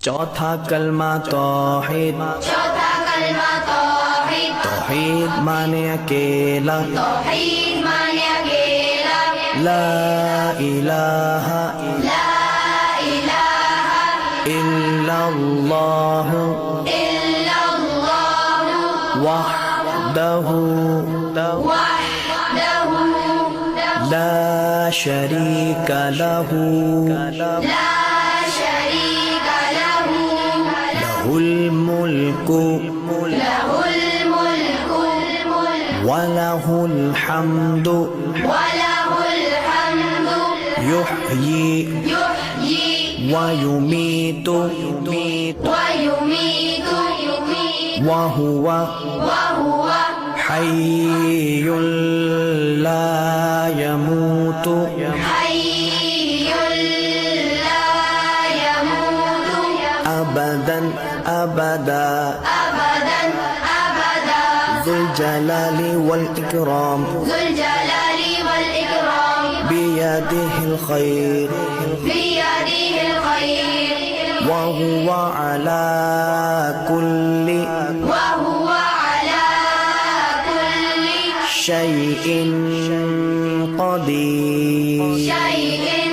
चौथा कलमा तौहीद। चौथा कलमा तौहीद। तौहीद माने अकेला। तौहीद माने अकेला। ला इलाहा ला इलाहा इल्लल्लाह इल्लल्लाह वहदहु वहदहु ला शरीका लहु ला शरीक लहु लहुल मुल्कु लहुल मुल्कु वलहुल हम्दु वलहुल हम्दु युहयी युहयी वयुमीतु वयुमीतु वहुवा वहुव हय्युल ला यमूतु हय्युल ला यमूतु अबदन अबदा अबदन अबदा ज़ुल जलाली वल इकराम ज़ुल जलाली वल इकराम बियदिहिल खैर बियदिहिल खैर वहुवा अला कुल्ली वहुव अला कुल्ली शैइन क़दीर। शैइन